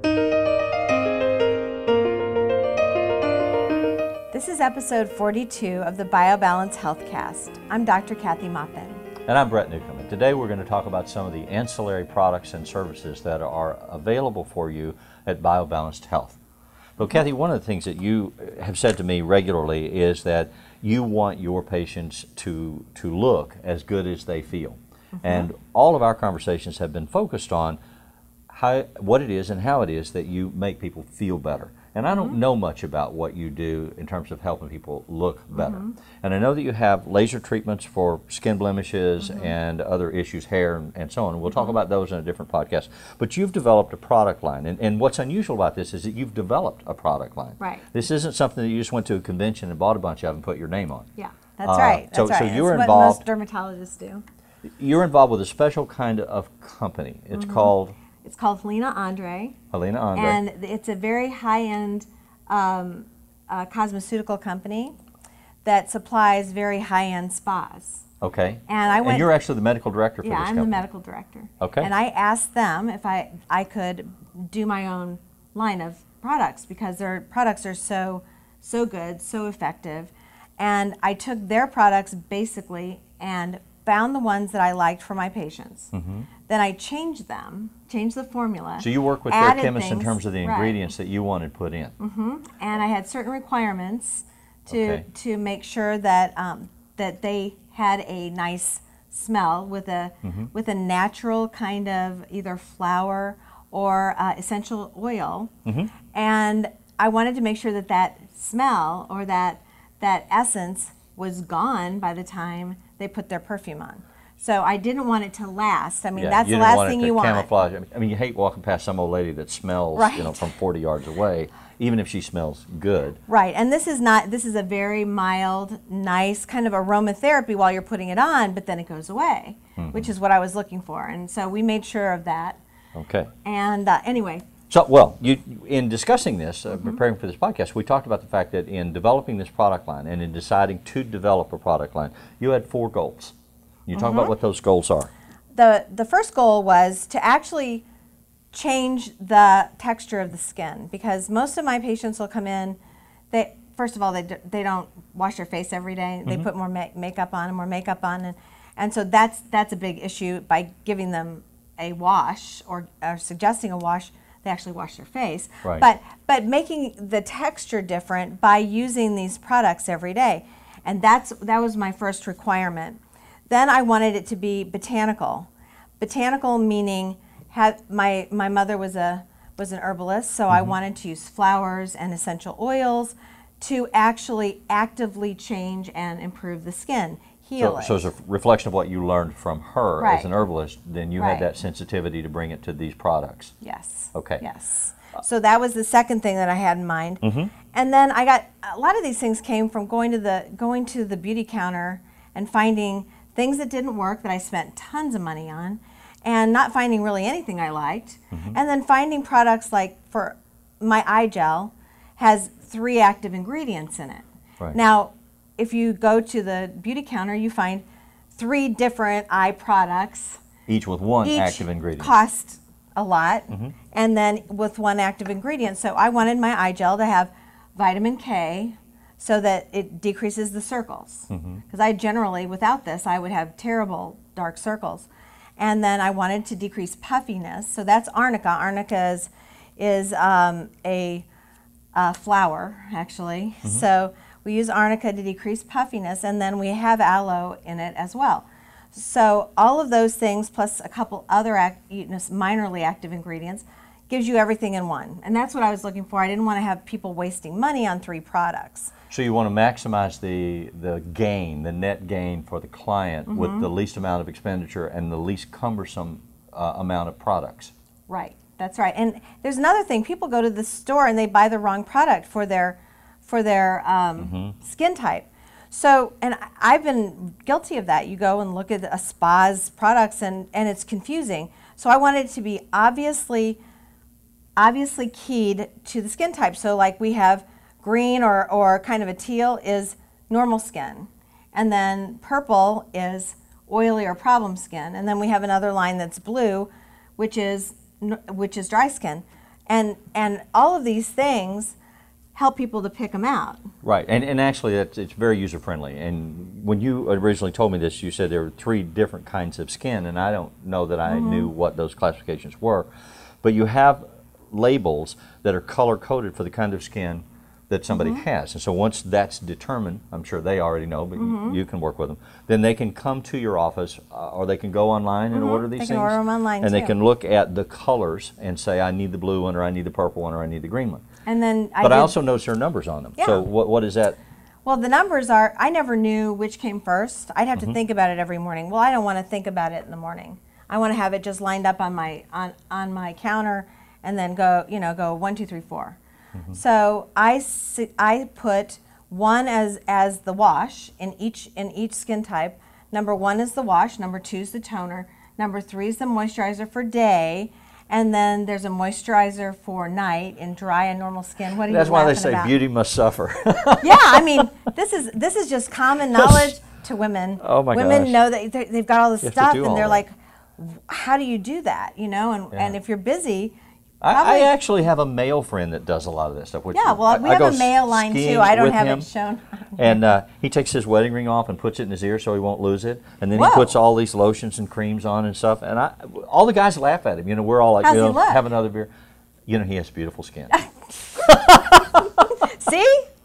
This is episode 42 of the BioBalance Healthcast. I'm Dr. Kathy Maupin. And I'm Brett Newcomb. And today we're going to talk about some of the ancillary products and services that are available for you at BioBalanced Health. But Kathy, one of the things that you have said to me regularly is that you want your patients to look as good as they feel. And all of our conversations have been focused on what it is and how it is that you make people feel better. And I don't know much about what you do in terms of helping people look better. And I know that you have laser treatments for skin blemishes and other issues, hair and so on. We'll talk about those in a different podcast. But you've developed a product line. And what's unusual about this is that you've developed a product line. Right. This isn't something that you just went to a convention and bought a bunch of and put your name on. Yeah, that's right. That's right. So you're That's involved. what most dermatologists do. You're involved with a special kind of company. It's called? It's called Helena Andre. Helena Andre. And it's a very high-end cosmeceutical company that supplies very high-end spas. Okay. And you're actually the medical director for this company. company. Yeah, I'm the medical director. Okay. And I asked them if I could do my own line of products because their products are so good, so effective. And I took their products basically and found the ones that I liked for my patients. Then I changed the formula. So you work with their chemists in things, terms of the ingredients that you wanted put in. And I had certain requirements to make sure that that they had a nice smell with a natural kind of either flower or essential oil. And I wanted to make sure that that smell or that essence was gone by the time they put their perfume on. So I didn't want it to last. I mean, that's the last thing you want. Camouflage. I mean, you hate walking past some old lady that smells, from 40 yards away, even if she smells good. Right, and this is a very mild, nice kind of aromatherapy while you're putting it on, but then it goes away, which is what I was looking for. And so we made sure of that. Okay. And anyway. So, well, in discussing this, preparing for this podcast, we talked about the fact that in developing this product line and in deciding to develop a product line, you had 4 goals. You talk about what those goals are. The first goal was to actually change the texture of the skin because most of my patients will come in, first of all, they don't wash their face every day. They put more makeup on and more makeup on. And so that's a big issue. By giving them a wash or suggesting a wash, they actually wash their face. Right. But making the texture different by using these products every day. And that was my first requirement. Then I wanted it to be botanical. Botanical meaning my mother was an herbalist, so I wanted to use flowers and essential oils to actually actively change and improve the skin, heal it. So as a reflection of what you learned from her as an herbalist, then you had that sensitivity to bring it to these products. Yes. Okay. Yes. So that was the second thing that I had in mind. And then I got a lot of these things came from going to the beauty counter and finding things that didn't work that I spent tons of money on and not finding really anything I liked. And then finding products like for my eye gel has 3 active ingredients in it. Right. Now, if you go to the beauty counter, you find 3 different eye products. Each with one active ingredient. Cost a lot, and then with 1 active ingredient. So I wanted my eye gel to have vitamin K, so that it decreases the circles. Because I generally, without this, I would have terrible dark circles. And then I wanted to decrease puffiness. So that's arnica. Arnica is a flower, actually. So we use arnica to decrease puffiness, and then we have aloe in it as well. So all of those things, plus a couple other minorly active ingredients, gives you everything in one. And that's what I was looking for. I didn't want to have people wasting money on 3 products. So you want to maximize the gain, the net gain for the client with the least amount of expenditure and the least cumbersome amount of products. Right, that's right. And there's another thing. People go to the store and they buy the wrong product for their skin type. So, and I've been guilty of that. You go and look at a spa's products and it's confusing. So I wanted it to be obviously keyed to the skin type. So like we have green or kind of a teal is normal skin. And then purple is oily or problem skin. And then we have another line that's blue, which is dry skin. And all of these things help people to pick them out. Right, and actually it's very user-friendly. And when you originally told me this, you said there were 3 different kinds of skin, and I don't know that I knew what those classifications were. But you have labels that are color-coded for the kind of skin that somebody has. And so once that's determined, I'm sure they already know, but you can work with them, then they can come to your office, or they can go online and order these things. They can order them online and too. they can look at the colors and say, I need the blue one, or I need the purple one, or I need the green one. And then But I also notice there are numbers on them. Yeah. So what is that? Well, the numbers are, I never knew which came first. I'd have to think about it every morning. Well, I don't want to think about it in the morning. I want to have it just lined up on my on my counter, and then go, you know, go 1, 2, 3, 4. So I put 1 as the wash in each skin type. Number 1 is the wash. Number 2 is the toner. Number 3 is the moisturizer for day. And then there's a moisturizer for night in dry and normal skin. What are That's you why they laughing say about? beauty must suffer. Yeah, I mean, this is just common knowledge to women. Oh my women gosh. know that they've got all this You have to stuff, do and all they're that. like, how do you do that? You know, and if you're busy, I probably, actually have a male friend that does a lot of this stuff. Which yeah. Well, we have go a male line skiing too. I don't with have him, it shown. And he takes his wedding ring off and puts it in his ear so he won't lose it. And then Whoa. he puts all these lotions and creams on and stuff. And all the guys laugh at him. You know, we're all like, How's you he know, look? have another beer. You know, he has beautiful skin.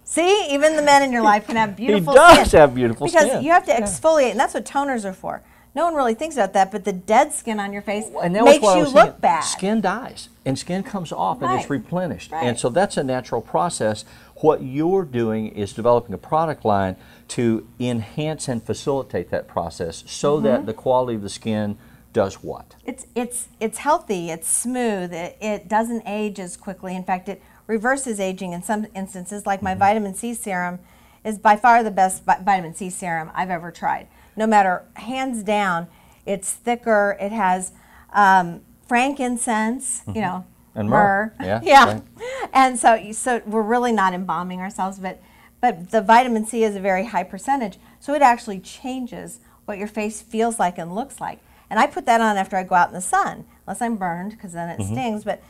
See, even the men in your life can have beautiful He does skin. have beautiful Because skin. you have to exfoliate, and that's what toners are for. No one really thinks about that, but the dead skin on your face And that was makes what I you was look thinking. bad. Skin dies, and skin comes off, and it's Right. replenished. Right. And so that's a natural process. What you're doing is developing a product line to enhance and facilitate that process so that the quality of the skin does what? It's healthy, it's smooth, it doesn't age as quickly. In fact, it reverses aging in some instances, like my vitamin C serum is by far the best vitamin C serum I've ever tried. No matter, hands down, it's thicker, it has frankincense, you know, And myrrh. Yeah. Right. And so we're really not embalming ourselves, but the vitamin C is a very high percentage, so it actually changes what your face feels like and looks like. And I put that on after I go out in the sun, unless I'm burned, because then it stings, but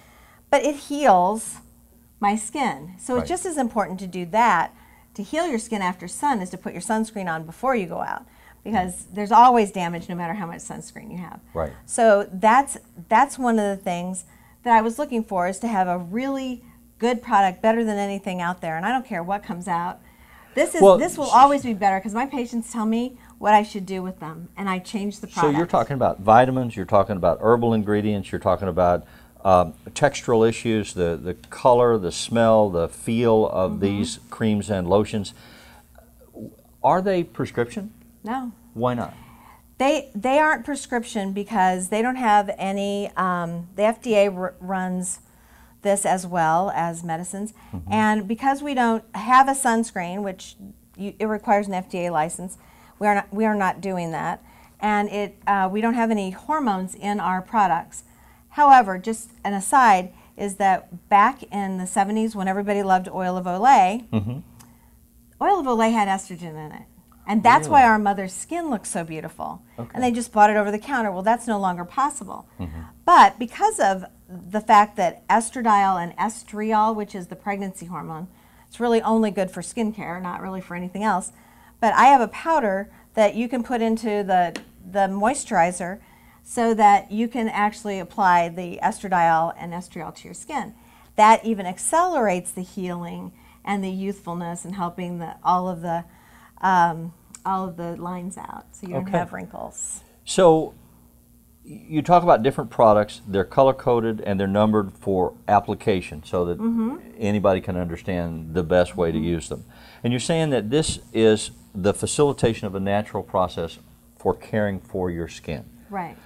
it heals my skin. So Right. it's just as important to do that, to heal your skin after sun, is to put your sunscreen on before you go out, because there's always damage no matter how much sunscreen you have. Right. So that's one of the things that I was looking for, is to have a really good product, better than anything out there. And I don't care what comes out. This will always be better, because my patients tell me what I should do with them, and I change the product. So you're talking about vitamins, you're talking about herbal ingredients, you're talking about textural issues, the color, the smell, the feel of these creams and lotions. Are they prescription? No. Why not? They aren't prescription because they don't have any, the FDA runs this as well as medicines. And because we don't have a sunscreen, which it requires an FDA license, we are not doing that. And we don't have any hormones in our products. However, just an aside is that back in the 70s, when everybody loved oil of Olay, oil of Olay had estrogen in it. And that's why our mother's skin looks so beautiful. Okay. And they just bought it over the counter. Well, that's no longer possible. But because of the fact that estradiol and estriol, which is the pregnancy hormone, it's really only good for skincare, not really for anything else. But I have a powder that you can put into the moisturizer so that you can actually apply the estradiol and estriol to your skin. That even accelerates the healing and the youthfulness, and helping all of the lines out, so you don't have wrinkles. So you talk about different products, they're color-coded and they're numbered for application so that anybody can understand the best way to use them. And you're saying that this is the facilitation of a natural process for caring for your skin. Right.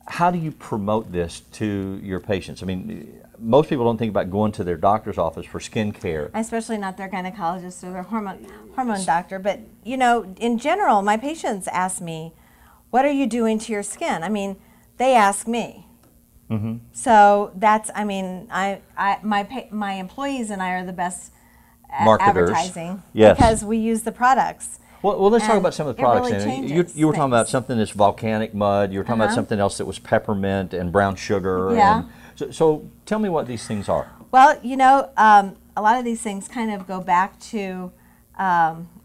How do you promote this to your patients? I mean, most people don't think about going to their doctor's office for skin care. Especially not their gynecologist or their hormone doctor. But, you know, in general, my patients ask me, what are you doing to your skin? I mean, they ask me. So that's, I mean, my employees and I are the best at Marketers. advertising. Yes. Because we use the products. Well, let's talk about some of the products. It really then. changes You were talking about things. something that's volcanic mud. You were talking about something else that was peppermint and brown sugar. Yeah. And so tell me what these things are. Well, you know, a lot of these things kind of go back to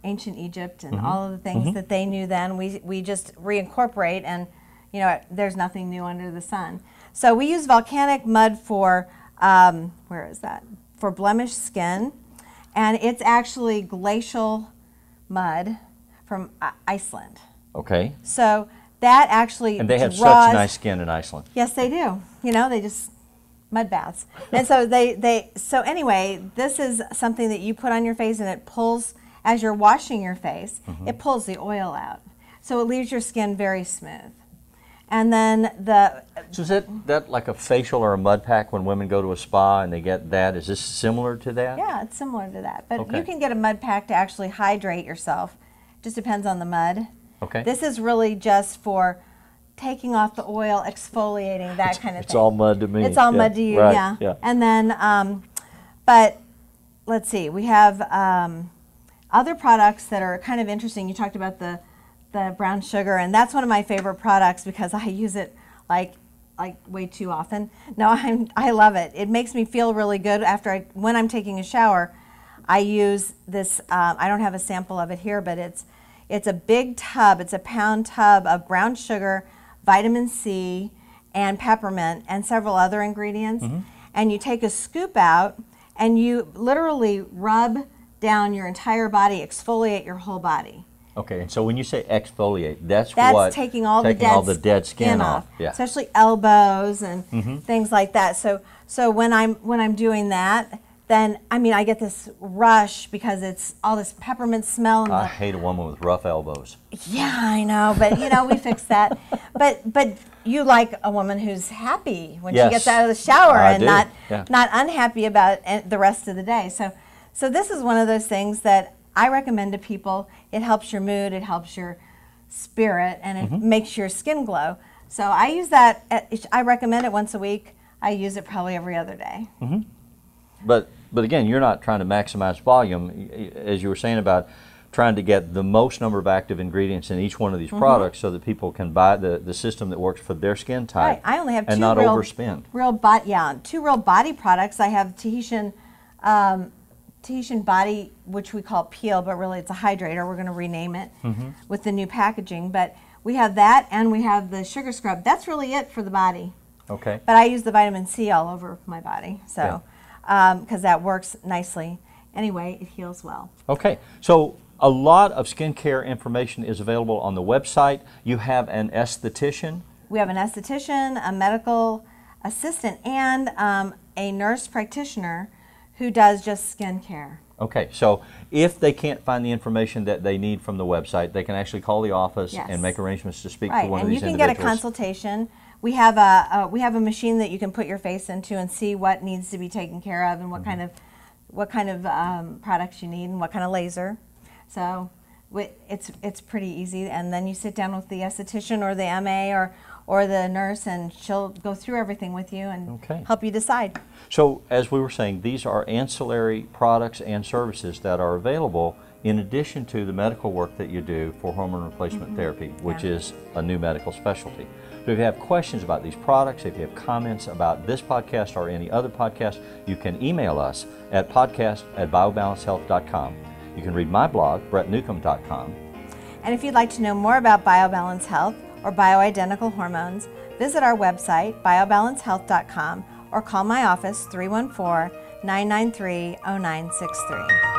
ancient Egypt and all of the things that they knew then. We just reincorporate, and you know, there's nothing new under the sun. So we use volcanic mud for where is that? For blemished skin, and it's actually glacial mud from Iceland. Okay. So that actually And they have draws, such nice skin in Iceland. Yes, they do. You know, they just mud baths. And so so anyway, this is something that you put on your face, and it pulls, as you're washing your face, it pulls the oil out. So it leaves your skin very smooth. And then So is that like a facial or a mud pack when women go to a spa and they get that? Is this similar to that? yeah, it's similar to that. But Okay. you can get a mud pack to actually hydrate yourself. Just depends on the mud. Okay. This is really just for taking off the oil, exfoliating, that kind of thing. It's all mud to me. It's all Yeah, mud to you, right, yeah. And then, but let's see, we have other products that are kind of interesting. You talked about the brown sugar, and that's one of my favorite products because I use it like way too often. No, I love it. It makes me feel really good when I'm taking a shower. I use this. I don't have a sample of it here, but it's a big tub. It's a pound tub of brown sugar, vitamin C, and peppermint, and several other ingredients. And you take a scoop out, and you literally rub down your entire body, exfoliate your whole body. Okay, and so when you say exfoliate, that's taking all the dead skin off. Yeah. Especially elbows and things like that. So when I'm doing that, then I get this rush because it's all this peppermint smell. And I hate a woman with rough elbows. yeah, I know, but you know, we fix that. But you like a woman who's happy when she gets out of the shower and not unhappy about the rest of the day. So this is one of those things that I recommend to people. It helps your mood, it helps your spirit, and it makes your skin glow. So I use that. I recommend it once a week. I use it probably every other day. But again, you're not trying to maximize volume, as you were saying about trying to get the most number of active ingredients in each one of these products so that people can buy the system that works for their skin type. Right. I only have and two not overspend. two real body products. I have Tahitian body, which we call peel, but really it's a hydrator. We're going to rename it with the new packaging. But we have that, and we have the sugar scrub. That's really it for the body. Okay. But I use the vitamin C all over my body, so because that works nicely. Anyway, it heals well. Okay. So a lot of skincare information is available on the website. You have an esthetician. We have an esthetician, a medical assistant, and a nurse practitioner who does just skincare. Okay, so if they can't find the information that they need from the website, they can actually call the office and make arrangements to speak to one of these individuals. And you can get a consultation. We have a machine that you can put your face into and see what needs to be taken care of and what kind of products you need and what kind of laser. So it's pretty easy. And then you sit down with the esthetician or the MA or the nurse, and she'll go through everything with you and help you decide. So as we were saying, these are ancillary products and services that are available in addition to the medical work that you do for hormone replacement therapy, which is a new medical specialty. So if you have questions about these products, if you have comments about this podcast or any other podcast, you can email us at podcast@biobalancehealth.com. You can read my blog, brettnewcomb.com. And if you'd like to know more about BioBalance Health or bioidentical hormones, visit our website, biobalancehealth.com, or call my office, 314-993-0963.